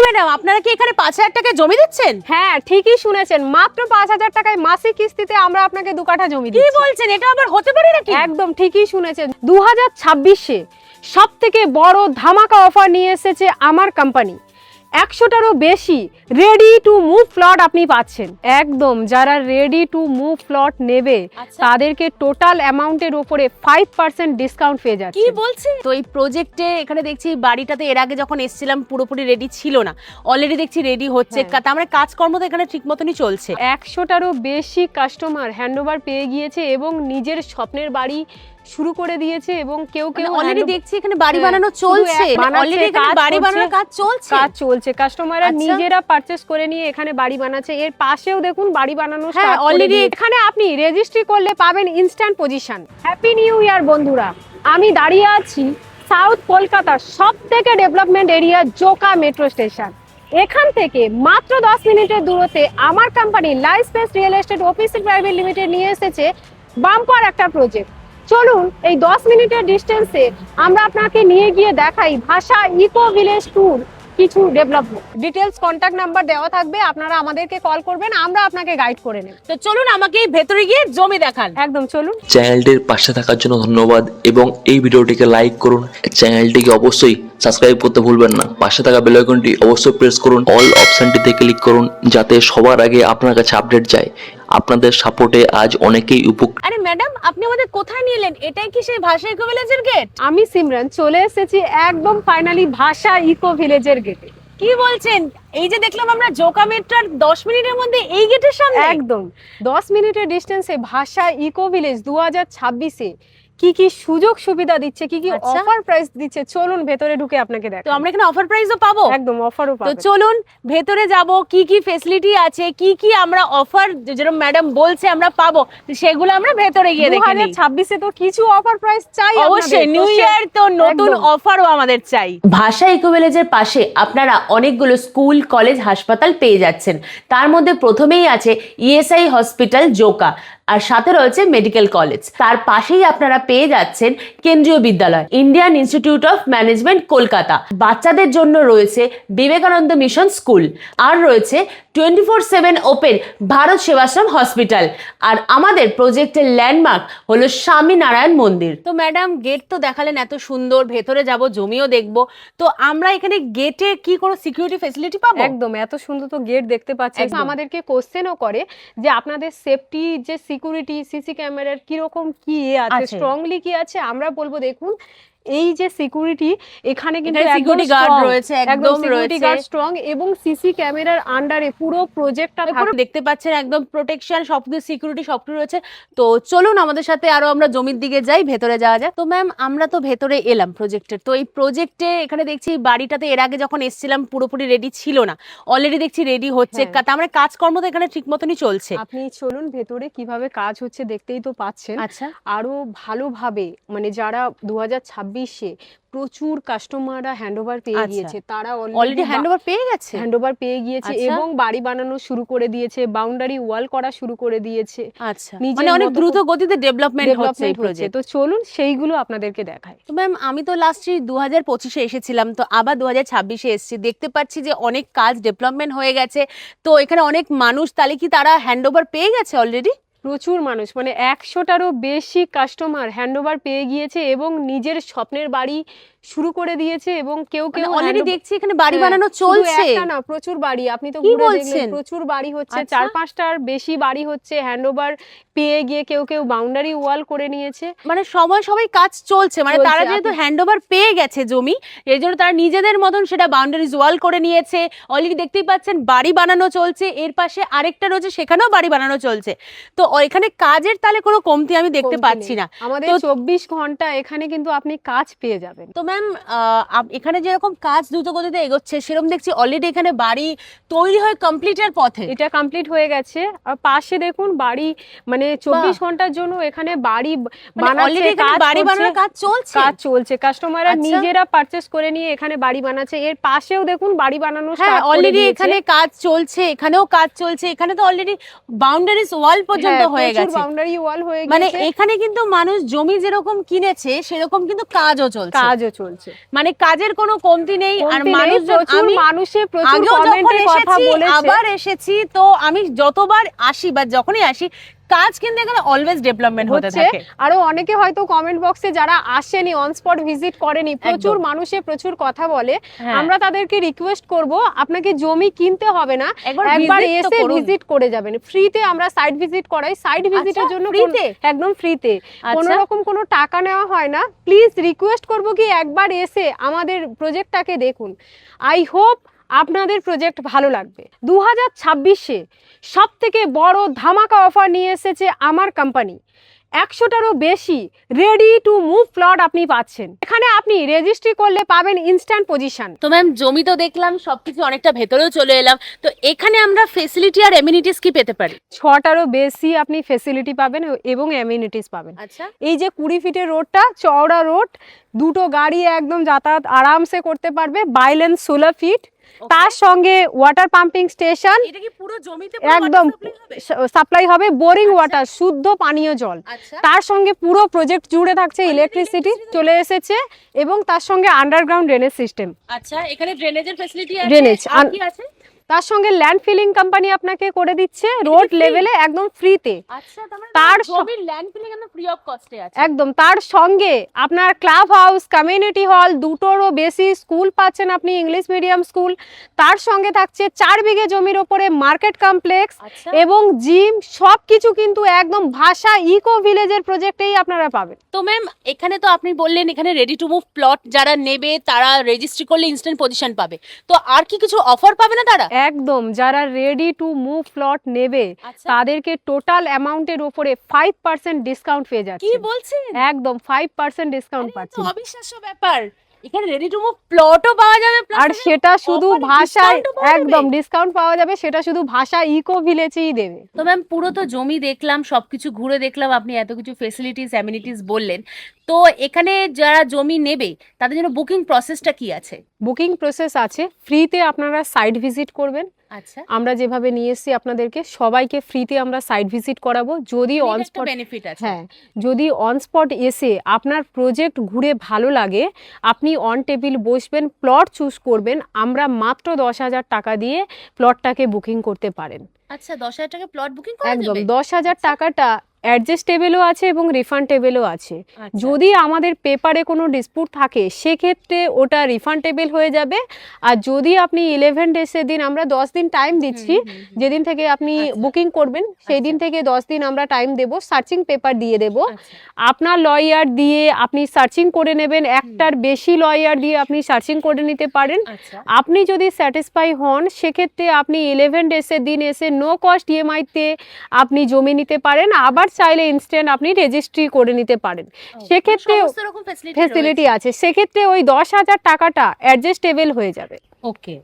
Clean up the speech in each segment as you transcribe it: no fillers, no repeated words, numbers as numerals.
Madam, আপনারা কি এখানে 5,000 টাকায় জমি দিচ্ছেন? হ্যাঁ, ঠিকই শুনেছেন, মাত্র 5,000 টাকায় মাসিক কিস্তিতে আমরা আপনাকে 2 কাঠা জমি কি দিচ্ছি। বলছেন? এটা আবার হতে পারে নাকি? একদম ঠিকই শুনেছেন। 2026-এ সব থেকে বড় ধামাকা অফার নিয়ে এসেছে আমার কোম্পানি। 100টারও বেশি রেডি টু মুভ প্লট আপনি পাচ্ছেন। একদম যারা রেডি টু মুভ প্লট নেবে আচ্ছা। তাদেরকে টোটাল অ্যামাউন্টের উপরে 5% ডিসকাউন্ট পেয়ে যাচ্ছে। কি বলছেন? তো এই প্রজেক্টে এখানে দেখছি বাড়িটাতে এর আগে যখন এসেছিলাম পুরোপুরি রেডি ছিল না, অলরেডি দেখছি রেডি হচ্ছে। হ্যাঁ। তার মানে কাজকর্ম তো এখানে ঠিক মতনই চলছে। 100টারও বেশি কাস্টমার হ্যান্ডওভার পেয়ে গিয়েছে এবং নিজের স্বপ্নের বাড়ি শুরু করে দিয়েছে এবং কেউ কেউ অলরেডি দেখছি এখানে বাড়ি হ্যাঁ, বানানো শুধু চলছে। বানাচ্ছে, অলরেডি এখানে কাজ বাড়ি করছে। বানানোর কাজ চলছে। কাজ চলছে, কাস্টমাররা আচ্ছা। নিজেরা পারচেজ করে নিয়ে এখানে বাড়ি বানাচ্ছে। এর পাশেও দেখুন বাড়ি বানানো হ্যাঁ, স্টার্ট already অলরেডি। এখানে আপনি রেজিস্ট্রি করলে পাবেন instant position. Happy new year বন্ধুরা, আমি দাঁড়িয়ে আছি সাউথ কলকাতার সবথেকে development area Joka metro station. এখান থেকে মাত্র 10 মিনিটের দূরত্বে আমার company life space real estate OPC private limited নিয়ে এসেছে বাম্পার একটা প্রজেক্ট। চলুন এই 10 মিনিটের ডিস্টেন্সে আমরা আপনাকে নিয়ে গিয়ে দেখাই ভাষা ইকো ভিলেজ ট্যুর কিছু ডেভেলপমেন্ট। ডিটেলস কন্ট্যাক্ট নাম্বার দেওয়া থাকবে, আপনারা আমাদেরকে কল করবেন, আমরা আপনাকে গাইড করে নেব। তো চলুন আমাকে এই ভেতরে গিয়ে জমি দেখান। একদম চলুন। চ্যানেলটির পাশে থাকার জন্য ধন্যবাদ এবং এই ভিডিওটিকে লাইক করুন। চ্যানেলটিকে অবশ্যই সাবস্ক্রাইব করতে ভুলবেন না। পাশে থাকা বেল আইকনটি অবশ্যই প্রেস করুন। অল অপশনটিতে ক্লিক করুন যাতে সবার আগে আপনার কাছে আপডেট যায়। আপনাদের সাপোর্টে আজ অনেকেই উপকৃত। আরে ম্যাডাম, আপনি আমাদের কোথায় নিয়ে এলেন? এটাই কি সেই ভাষা ইকো ভিলেজের গেট? আমি সিমরান চলে এসেছি একদম ফাইনালি ভাষা ইকো ভিলেজের গেটে। কি বলছেন? এই যে দেখলাম আমরা জোকা মেট্রোর 10 মিনিটের মধ্যে এই গেটের সামনে। একদম 10 মিনিটের ডিস্টেন্সে ভাষা ইকো ভিলেজ 2026-এ কি কি সুযোগ সুবিধা দিচ্ছে, কি কি আচ্ছা। অফার প্রাইস দিচ্ছে, চলুন ভেতরে ঢুকে আপনাকে তো দেখাই। আমরা এখানে অফার প্রাইসও পাবো? একদম অফারও তো পাবেন। চলুন ভেতরে যাব, কি কি ফেসিলিটি আছে, কি কি আমরা অফার যেরকম ম্যাডাম বলছে আমরা পাবো, তো সেগুলো আমরা ভেতরে গিয়ে দেখে নিই। 2026-এ তো কিছু অফার প্রাইস চাই অবশ্যই নিউ ইয়ার তো নতুন একদম। অফারও আমাদের চাই। ভাষা ইকো ভিলেজের পাশে আপনারা অনেকগুলো স্কুল, কলেজ, হাসপাতাল পেয়ে যাচ্ছেন। তার মধ্যে প্রথমেই আছে ইএসআই হসপিটাল জোকা, আর সাথে রয়েছে মেডিকেল কলেজ। তার পাশেই আপনারা পেয়ে যাচ্ছেন কেন্দ্রীয় বিদ্যালয় Indian institute of management Kolkata. বাচ্চাদের জন্য রয়েছে বিবেকানন্দ মিশন স্কুল, আর রয়েছে 24/7 ওপেন ভারত সেবাশ্রম হসপিটাল। আর আমাদের প্রজেক্টের ল্যান্ডমার্ক হলো স্বামীনারায়ণ মন্দির। তো ম্যাডাম, গেট তো দেখালেন এত সুন্দর, ভেতরে যাব, জমিও দেখবো। তো আমরা এখানে গেটে কি কোনো সিকিউরিটি ফ্যাসিলিটি পাবো? একদম এত সুন্দর তো গেট দেখতে পাচ্ছেন। একদম। আমাদেরকে কোশ্চেনও করে যে আপনাদের সেফটি, যে সিকিউরিটি, সিসি ক্যামেরার কিরকম কি আছে, আছে। স্ট্রংলি কি আছে, আমরা বলবো দেখুন এই যে সিকিউরিটি এখানে কিন্তু এখানে security guard রয়েছে, একদম সিকিউরিটি রয়েছে। গার্ড স্ট্রং এবং সিসি ক্যামেরার আন্ডারে পুরো প্রজেক্টটা পুরো দেখতে পাচ্ছেন একদম প্রোটেকশন, সবকিছু সিকিউরিটি সবকিছু রয়েছে। তো চলুন আমাদের সাথে আরো আমরা জমির দিকে যাই, ভেতরে যাওয়া যাক। তো ম্যাম, আমরা তো ভেতরে এলাম প্রজেক্টের। তো এই প্রজেক্টে এখানে দেখছি বাড়িটাতে এর আগে যখন এসেছিলাম পুরোপুরি রেডি ছিল না, অলরেডি দেখছি রেডি হচ্ছে। হ্যাঁ। তার মানে কাজকর্ম তো এখানে ঠিক মতনই চলছে। আপনি চলুন ভেতরে কিভাবে কাজ হচ্ছে দেখতেই তো পাচ্ছেন। আচ্ছা। আরো ভালোভাবে মানে যারা 2026-এ প্রচুর কাস্টমাররা হ্যান্ডওভার পেয়ে আচ্ছা। গিয়েছে, তারা অলরেডি হ্যান্ডওভার পেয়ে গেছে। হ্যান্ডওভার পেয়ে গিয়েছে আচ্ছা। এবং বাড়ি বানানো শুরু করে দিয়েছে, বাউন্ডারি ওয়াল করা শুরু করে দিয়েছে। আচ্ছা, নিজের মানে অনেক মতো দ্রুত গতিতে ডেভেলপমেন্ট হচ্ছে এই ডেভেলপমেন্ট হচ্ছে। প্রজেক্ট। তো চলুন সেইগুলো আপনাদেরকে দেখাই। তো ম্যাম, আমি তো লাস্ট 2025-এ এসেছিলাম, তো আবার 2026-এ এসেছি। দেখতে পাচ্ছি যে অনেক কাজ ডেভেলপমেন্ট হয়ে গেছে। তো এখানে অনেক মানুষ, তাহলে কি তারা হ্যান্ডওভার পেয়ে গেছে অলরেডি? প্রচুর মানুষ মানে 100টারও বেশি কাস্টমার হ্যান্ডওভার পেয়ে গিয়েছে এবং নিজের স্বপ্নের বাড়ি শুরু করে দিয়েছে এবং কেউ কেউ অলরেডি দেখছি এখানে বাড়ি হ্যাঁ, বানানো শুধু চলছে। একটা না, প্রচুর বাড়ি আপনি তো কি ঘুরে বলছেন? দেখলেন, প্রচুর বাড়ি হচ্ছে। আচ্ছা। 4-5টার বেশি বাড়ি হচ্ছে হ্যান্ডওভার পেয়ে গিয়ে, কেউ কেউ বাউন্ডারি ওয়াল করে নিয়েছে। মানে সবাই কাজ চলছে, মানে চলছে, তারা যেহেতু হ্যান্ডওভার পেয়ে গেছে জমি, এর জন্য তারা নিজেদের মতন সেটা বাউন্ডারিজ ওয়াল করে নিয়েছে। অলরেডি দেখতেই পাচ্ছেন বাড়ি বানানো চলছে। এর পাশে আরেকটা রয়েছে, সেখানেও বাড়ি বানানো চলছে। তো এখানে কাজের তাহলে কোনো কমতি আমি দেখতে কমতি পাচ্ছি নেই। না। আমাদের তো 24 ঘন্টা এখানে কিন্তু আপনি কাজ পেয়ে যাবেন। তো ম্যাম, এখানে যেরকম কাজ দ্রুত গতিতে এগোচ্ছে, সেরকম দেখছি অলরেডি এখানে বাড়ি তৈরি হয়ে কমপ্লিটের পথে। এটা কমপ্লিট হয়ে গেছে। আর পাশে দেখুন বাড়ি মানে 24 ঘন্টার জন্য এখানে বাড়ি বানাচ্ছে, অলরেডি এখানে বাড়ি বানানোর কাজ চলছে। কাজ চলছে। কাস্টমাররা আচ্ছা। নিজেরা পারচেজ করে নিয়ে এখানে বাড়ি বানাচ্ছে। এর পাশেও দেখুন বাড়ি বানানো হ্যাঁ, স্টার্ট করে অলরেডি দিয়েছে। এখানে কাজ চলছে, এখানেও কাজ চলছে। এখানে তো অলরেডি বাউন্ডারিজ ওয়াল পর্যন্ত হয়ে গেছে বাউন্ডারি ওয়াল হয়ে মানে গেছে, এখানে কিন্তু মানুষ জমি যেরকম কিনেছে সেরকম কিন্তু কাজও চলছে, কাজও চলছে, মানে কাজের কোনো কমতি নেই। আর কমতি নেই, মানুষজন, প্রচুর আমি মানুষে প্রচুর আগেও যখন কমেন্টে কথা এসেছি বলেছে। আবার এসেছি, তো আমি যতবার আসি বা যখনই আসি কাজ কিন্তু এখানে অলওয়েজ ডেভেলপমেন্ট হতে হচ্ছে। থাকে। আরো অনেকে হয়তো কমেন্ট বক্সে যারা আসেনি, অন স্পট ভিজিট করেনি, প্রচুর মানুষে প্রচুর কথা বলে, হ্যাঁ। আমরা তাদেরকে রিকোয়েস্ট করব আপনাকে জমি কিনতে হবে না, একবার একবার visit তো এসে করুন। ভিজিট করে যাবেন। ফ্রিতে আমরা সাইট ভিজিট করাই, সাইট ভিজিটের জন্য ফ্রিতে? একদম ফ্রিতে, কোনো আচ্ছা। রকম কোনো টাকা নেওয়া হয় না। প্লিজ রিকোয়েস্ট করব কি একবার এসে আমাদের প্রজেক্টটাকে দেখুন। আই হোপ আপনাদের প্রজেক্ট ভালো লাগবে। 2026-এ সব থেকে বড় ধামাকা অফার নিয়ে এসেছে আমার কোম্পানি। 100টারও বেশি রেডি টু মুভ প্লট আপনি পাচ্ছেন। এখানে আপনি রেজিস্ট্রি করলে পাবেন ইনস্ট্যান্ট পজিশন। তো ম্যাম জমি তো দেখলাম, সবকিছু অনেকটা ভেতরেও চলে এলাম, তো এখানে আমরা ফেসিলিটি আর এমিনিটিস কি পেতে পারি? 6টারও বেশি আপনি ফেসিলিটি পাবেন এবং অ্যামিনিটিস পাবেন। আচ্ছা, এই যে 20 ফিটের রোডটা, চওড়া রোড, দুটো গাড়ি একদম যাতায়াত আরামসে করতে পারবে, বাইলেন 16 ফিট, তার সঙ্গে ওয়াটার পাম্পিং স্টেশন, এটা কি পুরো জমিতে একদম সাপ্লাই হবে, বোরিং ওয়াটার, শুদ্ধ পানীয় জল। আচ্ছা, তার সঙ্গে পুরো প্রজেক্ট জুড়ে থাকছে ইলেকট্রিসিটি চলে এসেছে, এবং তার সঙ্গে আন্ডারগ্রাউন্ড ড্রেনেজ সিস্টেম। আচ্ছা, এখানে ড্রেনেজের ফ্যাসিলিটি আছে, ড্রেনেজ আর কি আছে? তার সঙ্গে ল্যান্ড ফিলিং কোম্পানি আপনাকে করে দিচ্ছে রোড লেভেলে একদম ফ্রিতে। আচ্ছা, তার জমির ল্যান্ড ফিলিং একদম ফ্রি অফ কস্টে আছে। একদম, তার সঙ্গে আপনার ক্লাব হাউস, কমিউনিটি হল, দুটোরও বেশি স্কুল পাচ্ছেন আপনি, ইংলিশ মিডিয়াম স্কুল। তার সঙ্গে থাকছে 4 বিঘে জমির ওপরে মার্কেট কমপ্লেক্স আচ্ছা। এবং জিম, সবকিছু কিন্তু একদম ভাষা ইকো ভিলেজের প্রজেক্টেই আপনারা পাবেন। তো ম্যাম এখানে তো আপনি বললেন এখানে রেডি টু মুভ প্লট যারা নেবে তারা রেজিস্ট্রি করলে ইনস্ট্যান্ট পজিশন পাবে, তো আর কি কিছু অফার পাবে না তারা? একদম, যারা রেডি টু মুভ প্লট নেবে আচ্ছা। তাদেরকে টোটাল অ্যামাউন্টের উপরে 5% ডিসকাউন্ট পেয়ে কি যাচ্ছে। বলছেন? একদম 5% ডিসকাউন্ট আরে, এ তো পাচ্ছেন। অবিশ্বাস্য ব্যাপার, এখানে রেডি টু মুভ প্লটও পাওয়া যাবে, plus আর এখানে সেটা শুধু offer ভাষায়, discount ও পাওয়া যাবে। একদম ডিসকাউন্ট পাওয়া যাবে, সেটা শুধু ভাষা ইকো ভিলেজেই দেবে। তো ম্যাম পুরো তো জমি দেখলাম, সবকিছু ঘুরে দেখলাম, আপনি এত কিছু ফেসিলিটিস অ্যামিনিটিস বললেন, তো এখানে যারা জমি নেবে তাদের জন্য বুকিং প্রসেসটা কি আছে? বুকিং প্রসেস আছে, ফ্রিতে আপনারা সাইট ভিজিট করবেন। আচ্ছা, আমরা যেভাবে নিয়ে এসেছি আপনাদেরকে সবাইকে ফ্রিতে আমরা সাইট ভিজিট করাবো। যদি অন স্পট, বেনিফিট আছে। হ্যাঁ, যদি অন স্পট এসে আপনার প্রজেক্ট ঘুরে ভালো লাগে, আপনি অন টেবিল বসবেন, প্লট চুজ করবেন, আমরা মাত্র 10,000 টাকা দিয়ে প্লটটাকে বুকিং করতে পারেন। আচ্ছা, 10,000 টাকা প্লট বুকিং করা একদম, যাবে? 10,000 টাকাটা অ্যাডজাস্টেবলও আছে এবং রিফান্ডেবলও আছে। আচ্ছা। যদি আমাদের পেপারে কোনো ডিসপুট থাকে সেক্ষেত্রে ওটা রিফান্ডেবল হয়ে যাবে। আর যদি আপনি 11 ডেজের দিন, আমরা 10 দিন টাইম দিচ্ছি, যেদিন থেকে আপনি আচ্ছা। বুকিং করবেন সেই দিন থেকে 10 দিন আমরা টাইম দেব, সার্চিং পেপার দিয়ে দেব। আচ্ছা। আপনার লয়ার দিয়ে আপনি সার্চিং করে নেবেন, একটার বেশি লয়ার দিয়ে আপনি সার্চিং করে নিতে পারেন। আচ্ছা। আপনি যদি স্যাটিসফাই হন সেক্ষেত্রে আপনি 11 ডেজের দিন এসে নো কস্ট ইএমআইতে আপনি জমি নিতে পারেন, আবার চাইলে ইনস্ট্যান্ট আপনি রেজিস্ট্রি করে নিতে পারেন। সেক্ষেত্রে সমস্ত রকম ফেসিলিটি আছে, সেক্ষেত্রে ওই 10,000 টাকাটা অ্যাডজাস্টেবল হয়ে যাবে। ওকে,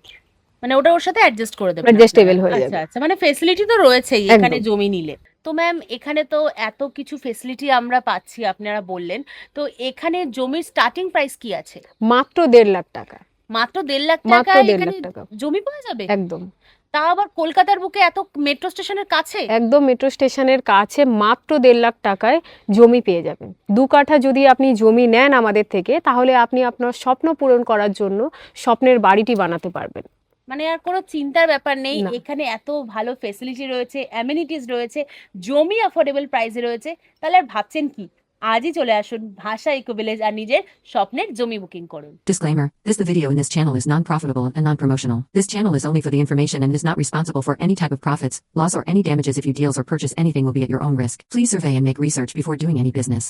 মানে ওটা ওর সাথে অ্যাডজাস্ট করে দেবেন? Adjustable হয়ে আচ্ছা যাবে। আচ্ছা, মানে ফেসিলিটি তো রয়েছেই একদম। এখানে জমি নিলে। তো ম্যাম এখানে তো এত কিছু ফেসিলিটি আমরা পাচ্ছি, আপনারা বললেন, তো এখানে জমির স্টার্টিং প্রাইস কি আছে? মাত্র 1.5 লাখ টাকা। মাত্র 1.5 লাখ মাত্র টাকা 1.5 এখানে লাখ টাকা। জমি পাওয়া যাবে? একদম, তা আবার কলকাতার বুকে এত মেট্রো স্টেশনের কাছে? একদম মেট্রো স্টেশনের কাছে মাত্র 1.5 লাখ টাকায় জমি পেয়ে যাবেন। 2 কাঠা যদি আপনি জমি নেন আমাদের থেকে, তাহলে আপনি আপনার স্বপ্ন পূরণ করার জন্য স্বপ্নের বাড়িটি বানাতে পারবেন। মানে আর কোনো চিন্তার ব্যাপার নেই, না। এখানে এত ভালো ফেসিলিটি রয়েছে, অ্যামিনিটিস রয়েছে, জমি অ্যাফোর্ডেবল প্রাইসে রয়েছে, তাহলে আর ভাবছেন কি? আজই চলে আসুন ভাষা ইকো ভিলেজ আর নিজের স্বপ্নের জমি বুকিং করুন। Disclaimer, the video in this channel is non-profitable and non-promotional. This channel is only for the information and is not responsible for any type of profits, loss or any damages if you deals or purchase anything will be at your own risk. Please survey and make research before doing any business.